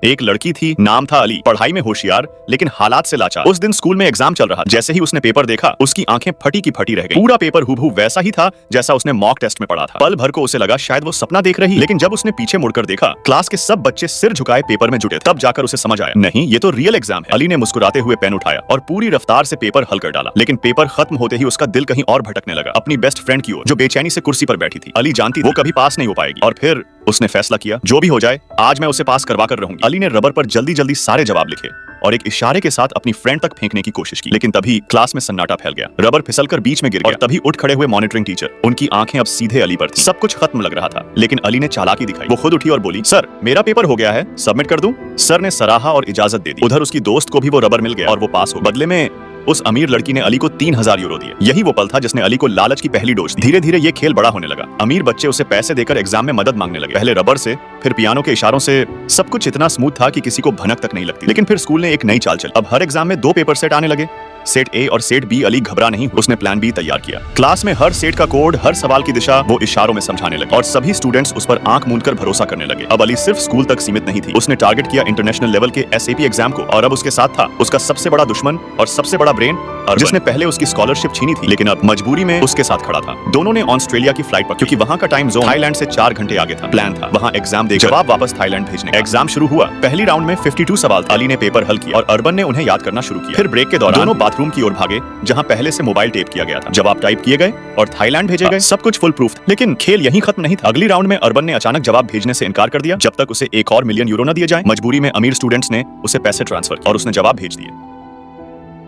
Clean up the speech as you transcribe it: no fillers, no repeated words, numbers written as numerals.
एक लड़की थी, नाम था अली। पढ़ाई में होशियार लेकिन हालात से लाचार। उस दिन स्कूल में एग्जाम चल रहा। जैसे ही उसने पेपर देखा, उसकी आंखें फटी की फटी रह गई। पूरा पेपर हूबहू वैसा ही था जैसा उसने मॉक टेस्ट में पढ़ा था। पल भर को उसे लगा शायद वो सपना देख रही, लेकिन जब उसने पीछे मुड़कर देखा, क्लास के सब बच्चे सिर झुकाए पेपर में जुटे, तब जाकर उसे समझ आया, नहीं ये तो रियल एग्जाम है। अली ने मुस्कुराते हुए पेन उठाया और पूरी रफ्तार से पेपर हल कर डाला। लेकिन पेपर खत्म होते ही उसका दिल कहीं और भटकने लगा, अपनी बेस्ट फ्रेंड की ओर, जो बेचैनी से कुर्सी पर बैठी थी। अली जानती वो कभी पास नहीं हो पाएगी, और फिर उसने फैसला किया, जो भी हो जाए आज मैं उसे पास करवा कर रहूंगी। अली ने रबर पर जल्दी जल्दी सारे जवाब लिखे और एक इशारे के साथ अपनी फ्रेंड तक फेंकने की कोशिश की, लेकिन तभी क्लास में सन्नाटा फैल गया। रबर फिसलकर बीच में गिर गया और तभी उठ खड़े हुए मॉनिटरिंग टीचर। उनकी आंखें अब सीधे अली पर थीं। सब कुछ खत्म लग रहा था, लेकिन अली ने चालाकी दिखाई। वो खुद उठी और बोली, सर मेरा पेपर हो गया है, सबमिट कर दूं? सर ने सराहा और इजाजत दे दी। उधर उसकी दोस्त को भी वो रबर मिल गया और वो पास हो। बदले में उस अमीर लड़की ने अली को 3000 यूरो दिए। यही वो पल था जिसने अली को लालच की पहली डोज दी। धीरे धीरे ये खेल बड़ा होने लगा। अमीर बच्चे उसे पैसे देकर एग्जाम में मदद मांगने लगे, पहले रबर से, फिर पियानो के इशारों से। सब कुछ इतना स्मूथ था कि किसी को भनक तक नहीं लगती। लेकिन फिर स्कूल ने एक नई चाल चली। अब हर एग्जाम में 2 पेपर सेट आने लगे, सेट ए और सेट बी। अली घबरा नहीं, उसने प्लान बी तैयार किया। क्लास में हर सेट का कोड, हर सवाल की दिशा वो इशारों में समझाने लगे और सभी स्टूडेंट्स उस पर आंख मूंदकर भरोसा करने लगे। अब अली सिर्फ स्कूल तक सीमित नहीं थी, उसने टारगेट किया इंटरनेशनल लेवल के SAP एग्जाम को। और अब उसके साथ था उसका सबसे बड़ा दुश्मन और सबसे बड़ा ब्रेन, जिसने पहले उसकी स्कॉलरशिप छीनी थी, लेकिन अब मजबूरी में उसके साथ खड़ा था। दोनों ने ऑस्ट्रेलिया की फ्लाइट पर, क्योंकि वहां का टाइम जोन थाईलैंड से 4 घंटे आगे था। प्लान था वहां एग्जाम देकर जवाब वापस थाईलैंड भेजने। एग्जाम शुरू हुआ। पहली राउंड में 52 सवाल थे। अली ने पेपर हल किया और अर्बन ने उन्हें याद करना शुरू किया। फिर ब्रेक के दौरान दोनों बाथरूम की ओर भागे, जहां पहले से मोबाइल टेप किया गया था। जवाब टाइप किए गए और थाईलैंड भेजे गए। सब कुछ फुल प्रूफ था। लेकिन खेल यहीं खत्म नहीं था। अगली राउंड में अर्बन ने अचानक जवाब भेजने से इनकार कर दिया, जब तक उसे एक और मिलियन यूरो न दिए जाए। मजबूरी में अमीर स्टूडेंट्स ने उसे पैसे ट्रांसफर किए और उसने जवाब भेज दिए।